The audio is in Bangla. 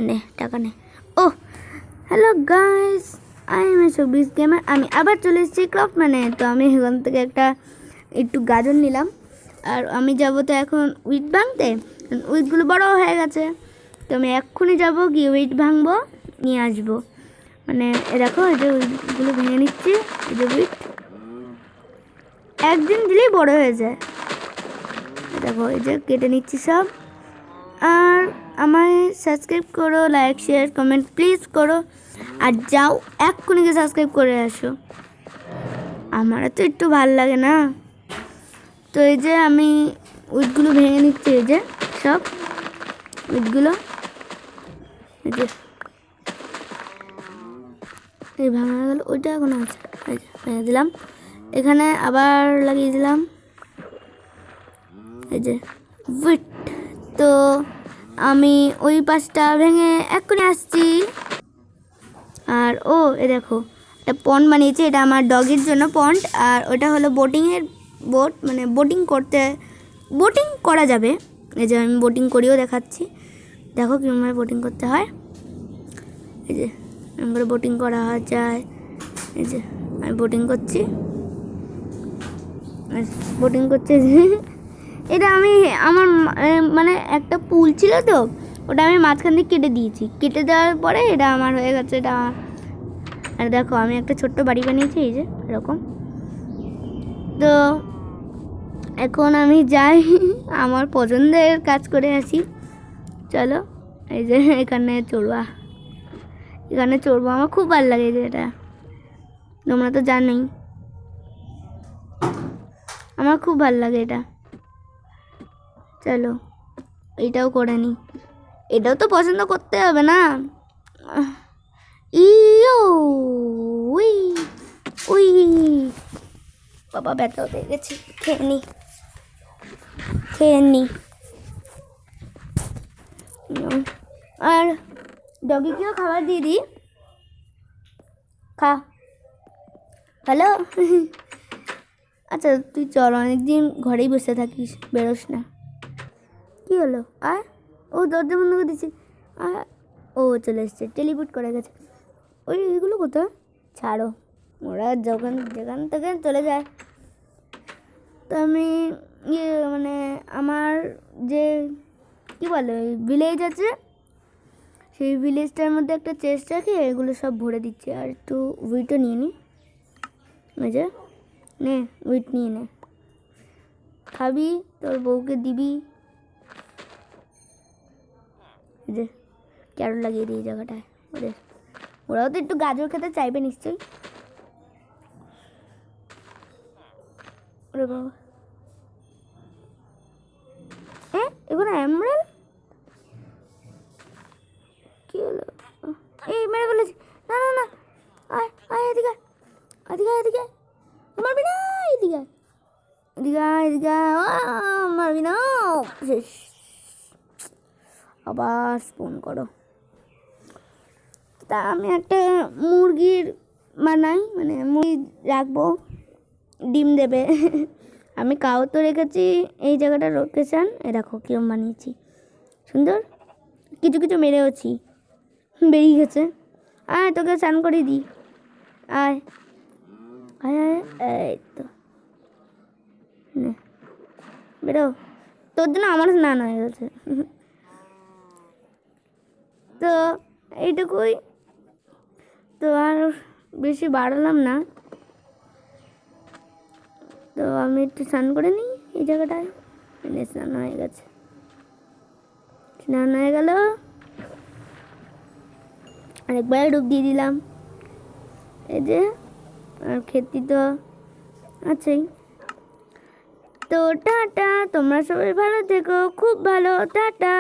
নে টাকা নে। ও হ্যালো গাইস, আই এম শোবিস গেমার। আমি আবার চলে এসেছি ক্রাফট মানে। তো আমি এখান থেকে একটু গাজর নিলাম, আর আমি যাব তো এখন উইট ভাঙতে। উইটগুলো বড় হয়ে গেছে, তো আমি এক্ষুনি যাব গিয়ে উইট ভাঙবো, নিয়ে আসবো। মানে দেখো এই যে উইটগুলো ভেঙে নিচ্ছি। এই যে উইট একদিন দিলেই বড় হয়ে যায়। দেখো এই যে কেটে নিচ্ছি সব। আর আমায় সাবস্ক্রাইব করো, লাইক শেয়ার কমেন্ট প্লিজ করো, আর যাও এক্ষুনি গিয়ে সাবস্ক্রাইব করে আসো। আমারও তো একটু ভাল লাগে না। তো এই যে আমি উইটগুলো ভেঙে নিচ্ছি, এই যে সব উইটগুলো এই যে এই ভাঙা গেল। ওইটা এখন আছে, এই যে ভেঙে দিলাম, এখানে আবার লাগিয়ে দিলাম এই যে উইট। তো আমি ওই পাশটা ভেঙে এক্ষুনি আসছি। আর ও এ দেখো একটা পন্ড বানিয়েছি, এটা আমার ডগের জন্য পন্ড। আর ওটা হলো বোটিংয়ের বোট, মানে বোটিং করা যাবে। এই যে আমি বোটিং করিও দেখাচ্ছি, দেখো কীভাবে বোটিং করতে হয়। এই যে আমরা বোটিং করা যায়। এই যে আমি বোটিং করছি। এটা আমি আমার মানে একটা পুল ছিল, তো ওটা আমি মাঝখান দিয়ে কেটে দিয়েছি। কেটে দেওয়ার পরে এটা আমার হয়ে গেছে এটা। আর দেখো আমি একটা ছোট্ট বাড়ি বানিয়েছি, এই যে এরকম। তো এখন আমি যাই আমার পছন্দের কাজ করে আসি। চলো এই যে এখানে চড়বো, আমার খুব ভালো লাগে যে এটা, তোমরা তো জানোই আমার খুব ভালো লাগে এটা। চলো এটাও করে নিই, এটাও তো পছন্দ করতে হবে না। ইয়ো উই উই বাবা ব্যথা হয়ে গেছে, খেয়ে নি। আর ডগিকেও খাবার দিয়ে দিই, খা হ্যালো। আচ্ছা তুই চল, অনেকদিন ঘরেই বসে থাকিস, বেরোস না। কী হলো? আর ও দরজা বন্ধ করে দিচ্ছি। আর ও চলে এসছে, টেলিপুট করে গেছে। এইগুলো কোথায়? ছাড়ো, ওরা যেখান থেকে চলে যায়। তো আমি মানে আমার যে কী বলে ভিলেজ আছে, সেই ভিলেজটার মধ্যে একটা চেস্ট রাখি, এগুলো সব ভরে দিচ্ছি। আর একটু উইটও নিয়ে নিই, ওই যে নে উইট নিয়ে নে, খাবি তোর বউকে দিবি। এই যে ক্যারট লাগিয়ে দিই এই জায়গাটায়, ওরাও তো একটু গাজর খেতে চাইবে নিশ্চয়ই। ওরে বাবা, এখানে এমরাল্ড কি হলো? এই মেরে ফেলেছি। না না না, আয় আয় এদিকে, এদিকে মারবি না, এদিকে মারবি না। শেষ, আবার স্পন করো। তা আমি একটা মুরগির বানাই, মানে মুরগি রাখবো, ডিম দেবে। আমি কাউ তো রেখেছি এই জায়গাটার লোকেশান, এ দেখো কিরম বানিয়েছি, সুন্দর। কিছু মেরেওছি, বেরিয়ে গেছে। আয় তোকে স্নান করিয়ে দিই, আয় আয় আয়, এই তো বেরো, তোর জন্য আমার স্নান হয়ে গেছে। তো এইটুকুই, তো আর বেশি বাড়ালাম না। তো আমি একটু স্নান করে নিই এই জায়গাটায়, স্নান হয়ে গেছে, স্নান হয়ে গেল। আরেকবার ডুব দিয়ে দিলাম, এই যে। আর খেতে তো আছেই। তো টাটা, তোমরা সবাই ভালো থেকো, খুব ভালো, টাটা।